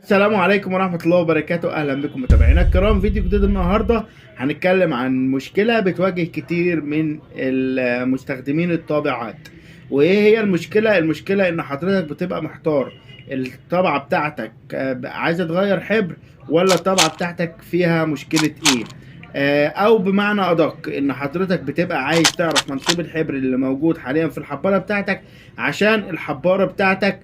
السلام عليكم ورحمة الله وبركاته. أهلا بكم متابعينا الكرام. فيديو جديد النهاردة هنتكلم عن مشكلة بتواجه كتير من المستخدمين الطابعات. وإيه هي المشكلة؟ المشكلة إن حضرتك بتبقى محتار الطبعة بتاعتك عايزة تغير حبر ولا الطبعة بتاعتك فيها مشكلة إيه؟ أو بمعنى أدق إن حضرتك بتبقى عايز تعرف منسوب الحبر اللي موجود حاليا في الحبارة بتاعتك، عشان الحبارة بتاعتك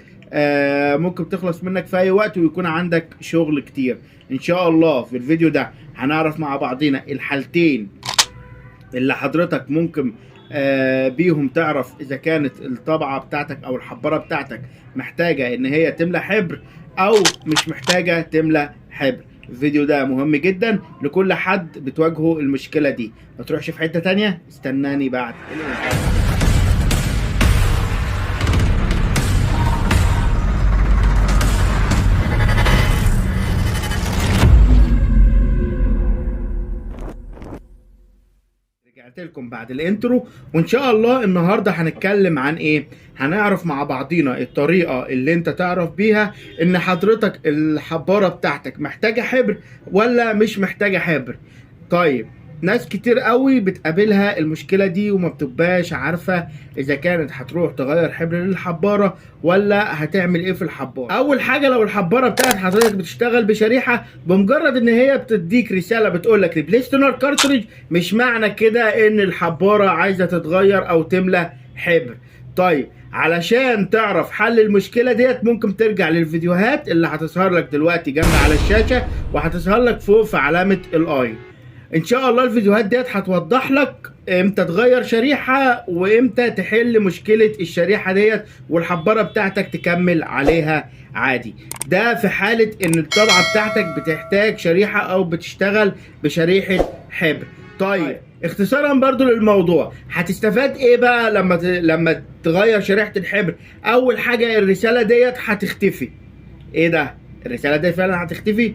ممكن تخلص منك في اي وقت ويكون عندك شغل كتير. ان شاء الله في الفيديو ده هنعرف مع بعضينا الحالتين اللي حضرتك ممكن بيهم تعرف اذا كانت الطبعة بتاعتك او الحبارة بتاعتك محتاجة ان هي تملى حبر او مش محتاجة تملى حبر. الفيديو ده مهم جدا لكل حد بتواجهه المشكلة دي. ما تروحش في حتة تانية، استناني بعد رجعت لكم بعد الانترو. وان شاء الله النهارده هنتكلم عن ايه؟ هنعرف مع بعضينا الطريقه اللي انت تعرف بيها ان حضرتك الحباره بتاعتك محتاجه حبر ولا مش محتاجه حبر. طيب، ناس كتير قوي بتقابلها المشكله دي وما بتبقاش عارفه اذا كانت هتروح تغير حبر للحباره ولا هتعمل ايه في الحباره. اول حاجه، لو الحباره بتاعت حضرتك بتشتغل بشريحه، بمجرد ان هي بتديك رساله بتقول لك ريبليس تونر كارتريج، مش معنى كده ان الحباره عايزه تتغير او تملى حبر. طيب، علشان تعرف حل المشكله ديت ممكن ترجع للفيديوهات اللي هتظهر لك دلوقتي جنب على الشاشه وهتظهر لك فوق في علامه الاي. ان شاء الله الفيديوهات ديت هتوضح لك امتى تغير شريحة وامتى تحل مشكلة الشريحة ديت والحبارة بتاعتك تكمل عليها عادي. ده في حالة ان الطبعة بتاعتك بتحتاج شريحة او بتشتغل بشريحة حبر. طيب، اختصارا برضو للموضوع، هتستفاد ايه بقى لما تغير شريحة الحبر؟ اول حاجة، الرسالة ديت هتختفي. ايه ده؟ الرسالة دي فعلا هتختفي؟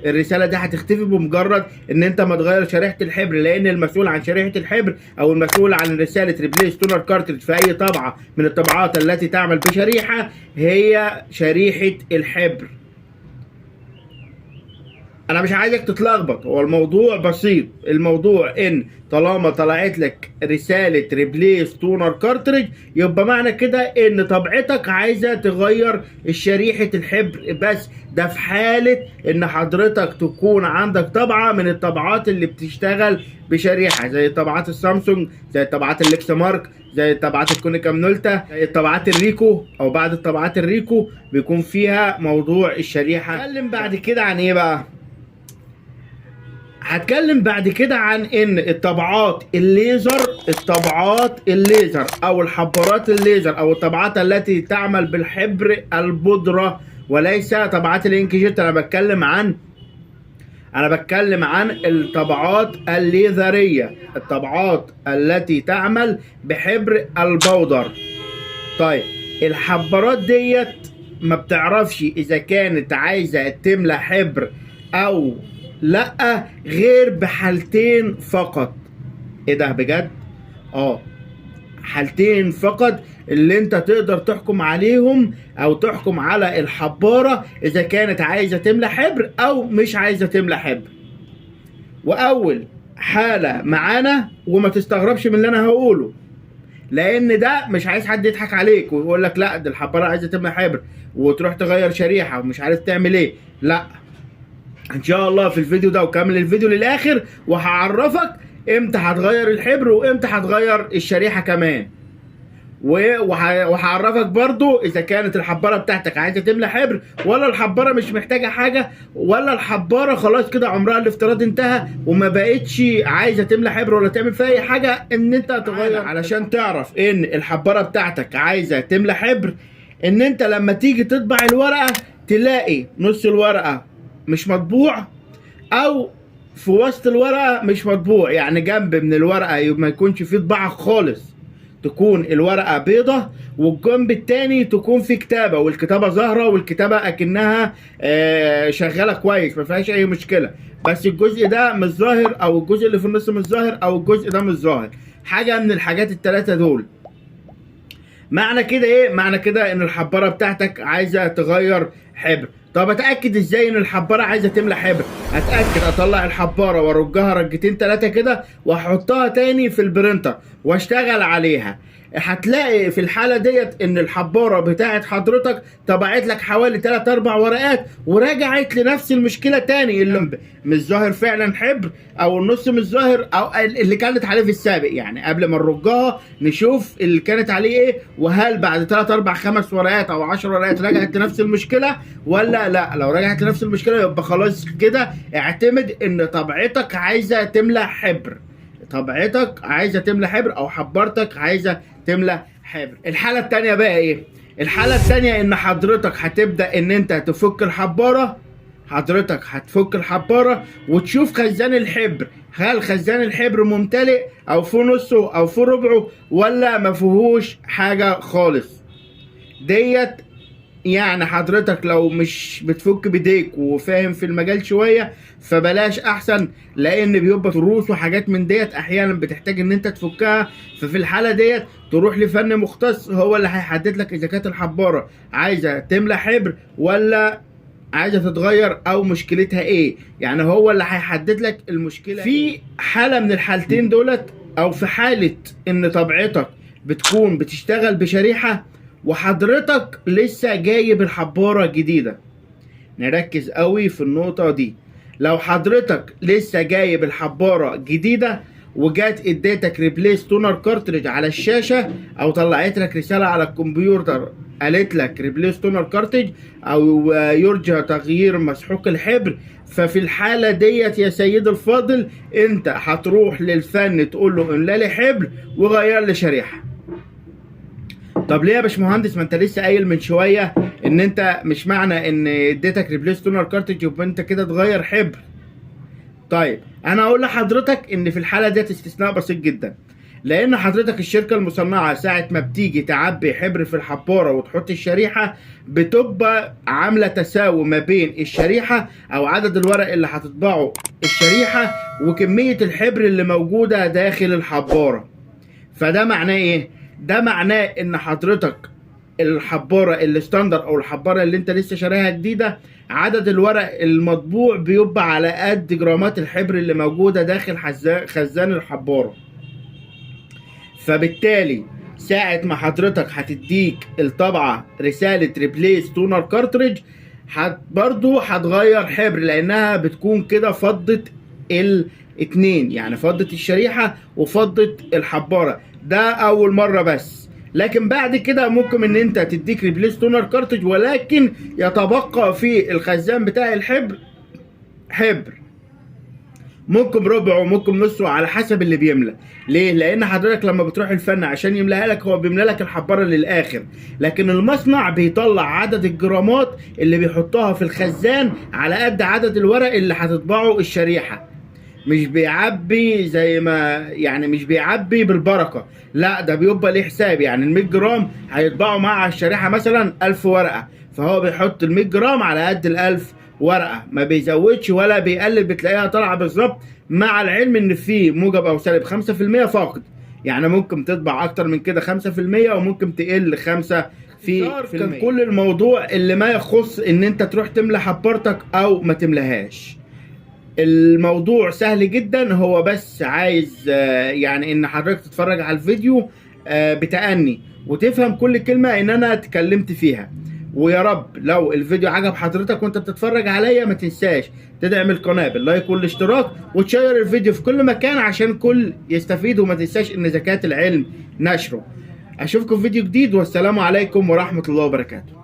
الرساله دي هتختفي بمجرد ان انت ما تغير شريحه الحبر، لان المسؤول عن شريحه الحبر او المسؤول عن رساله ريبليس تونر كارتريج في اي طبعه من الطبعات التي تعمل بشريحه هي شريحه الحبر. انا مش عايزك تتلخبط، هو الموضوع بسيط. الموضوع ان طالما طلعت لك رساله ريبليس تونر كارتريج يبقى معنى كده ان طبعتك عايزه تغير شريحه الحبر بس. ده في حاله ان حضرتك تكون عندك طبعه من الطبعات اللي بتشتغل بشريحه، زي طبعات السامسونج، زي طبعات الليكس مارك، زي طبعات الكونيكا مينولتا، زي طبعات الريكو، او بعد الطبعات الريكو بيكون فيها موضوع الشريحه. هتكلم بعد كده عن ايه بقى؟ هتكلم بعد كده عن ان الطبعات الليزر او الحبارات الليزر او الطبعات التي تعمل بالحبر البودرة وليس طبعات الانكجيت. انا بتكلم عن الطبعات الليزرية، الطبعات التي تعمل بحبر البودر. طيب، الحبارات ديت ما بتعرفش اذا كانت عايزة تملى حبر او لا، غير بحالتين فقط. ايه ده بجد؟ حالتين فقط اللي انت تقدر تحكم عليهم او تحكم على الحبارة اذا كانت عايزة تملى حبر او مش عايزة تملى حبر. واول حالة معانا، وما تستغربش من اللي انا هقوله، لان ده مش عايز حد يضحك عليك ويقول لك لا، ده الحبارة عايزة تملى حبر وتروح تغير شريحة ومش عارف تعمل ايه. لا، ان شاء الله في الفيديو ده وكمل الفيديو للاخر وهعرفك امتى هتغير الحبر وامتى هتغير الشريحة كمان. وهعرفك برضو اذا كانت الحبارة بتاعتك عايزة تملى حبر ولا الحبارة مش محتاجة حاجة، ولا الحبارة خلاص كده عمرها الافتراضي انتهى وما بقتش عايزة تملى حبر ولا تعمل فيها اي حاجة ان انت تغير. علشان تعرف ان الحبارة بتاعتك عايزة تملى حبر، ان انت لما تيجي تطبع الورقة تلاقي نص الورقة مش مطبوع او في وسط الورقة مش مطبوع، يعني جنب من الورقة ما يكونش فيه طباعة خالص، تكون الورقة بيضة والجنب التاني تكون فيه كتابة والكتابة ظاهرة والكتابة اكنها شغالة كويس ما فيهاش اي مشكلة، بس الجزء ده مش ظاهر او الجزء اللي في النص مش ظاهر او الجزء ده مش ظاهر. حاجة من الحاجات التلاتة دول. معنى كده ايه؟ معنى كده ان الحبارة بتاعتك عايزة تغير حبر. طب اتاكد ازاي ان الحباره عايزه تملى حبر؟ اتاكد اطلع الحباره وارجها رجتين 3 كده واحطها تاني في البرينتر واشتغل عليها. هتلاقي في الحاله ديت ان الحباره بتاعت حضرتك طبعت لك حوالي 3 4 ورقات ورجعت لنفس المشكله تاني، اللي مش ظاهر فعلا حبر او النص مش ظاهر او اللي كانت عليه في السابق. يعني قبل ما نرجها نشوف اللي كانت عليه ايه، وهل بعد 3 4 5 ورقات او 10 ورقات رجعت لنفس المشكله ولا لا. لو رجعت لنفس المشكله يبقى خلاص كده اعتمد ان طبعتك عايزه تملى حبر، طبعتك عايزه تملى حبر او حبارتك عايزه تملى حبر. الحاله الثانيه بقى ايه؟ الحاله الثانيه ان حضرتك هتبدا ان انت تفك الحباره. حضرتك هتفك الحباره وتشوف خزان الحبر، هل خزان الحبر ممتلئ او في نصه او في ربعه ولا ما فيهوش حاجه خالص. ديت يعني حضرتك لو مش بتفك بايديك وفاهم في المجال شويه فبلاش احسن، لان بيبقى تروس وحاجات من ديت احيانا بتحتاج ان انت تفكها. ففي الحاله ديت تروح لفن مختص هو اللي هيحدد لك اذا كانت الحباره عايزه تملى حبر ولا عايزه تتغير او مشكلتها ايه. يعني هو اللي هيحدد لك المشكله في حاله من الحالتين دولت، او في حاله ان طبعتك بتكون بتشتغل بشريحه وحضرتك لسه جايب الحبارة جديدة. نركز قوي في النقطة دي. لو حضرتك لسه جايب الحبارة جديدة وجات اديتك ريبليس تونر كارتريج على الشاشة او طلعت لك رسالة على الكمبيوتر قالت لك ريبليس تونر كارتريج او يرجى تغيير مسحوق الحبر، ففي الحالة ديت يا سيد الفاضل انت هتروح للفن تقول له املى لي حبر وغير لي شريحة. طب ليه يا باشمهندس؟ ما انت لسه قايل من شويه ان انت مش معنى ان اديتك ريبليس تونر كارتج يبقى انت كده تغير حبر. طيب انا اقول لحضرتك ان في الحاله ديت استثناء بسيط جدا، لان حضرتك الشركه المصنعه ساعه ما بتيجي تعبي حبر في الحباره وتحط الشريحه بتبقى عامله تساوي ما بين الشريحه او عدد الورق اللي هتطبعه الشريحه وكميه الحبر اللي موجوده داخل الحباره. فده معناه ايه؟ ده معناه ان حضرتك الحباره الستاندر او الحباره اللي انت لسه شاريها جديده عدد الورق المطبوع بيبقى على قد جرامات الحبر اللي موجوده داخل خزان الحباره. فبالتالي ساعه ما حضرتك هتديك الطبعه رساله ريبليس تونر كارتريج برضو هتغير حبر، لانها بتكون كده فضت الاتنين، يعني فضت الشريحه وفضت الحباره. ده اول مره بس، لكن بعد كده ممكن ان انت تديك ريبليس تونر كارتج ولكن يتبقى في الخزان بتاع الحبر حبر، ممكن ربعه ممكن نصه على حسب اللي بيملى. ليه؟ لان حضرتك لما بتروح الفن عشان يملاها لك هو بيملى لك الحباره للاخر، لكن المصنع بيطلع عدد الجرامات اللي بيحطها في الخزان على قد عدد الورق اللي هتطبعه الشريحه. مش بيعبي زي ما يعني مش بيعبي بالبركه، لا ده بيبقى ليه حساب. يعني ال 100 جرام هيطبعوا مع الشريحه مثلا 1000 ورقه، فهو بيحط ال 100 جرام على قد ال 1000 ورقه، ما بيزودش ولا بيقلل، بتلاقيها طالعه بالظبط. مع العلم ان في موجب او سالب 5% فاقد، يعني ممكن تطبع اكتر من كده 5% وممكن تقل 5%. كان كل الموضوع اللي ما يخص ان انت تروح تملى حبارتك او ما تملاهاش. الموضوع سهل جدا، هو بس عايز يعني ان حضرتك تتفرج على الفيديو بتأني وتفهم كل كلمة ان انا اتكلمت فيها. ويا رب لو الفيديو عجب حضرتك وانت بتتفرج عليا ما تنساش تدعم القناة باللايك والاشتراك وتشير الفيديو في كل مكان عشان كل يستفيد، وما تنساش ان زكاة العلم نشره. اشوفكم في فيديو جديد والسلام عليكم ورحمة الله وبركاته.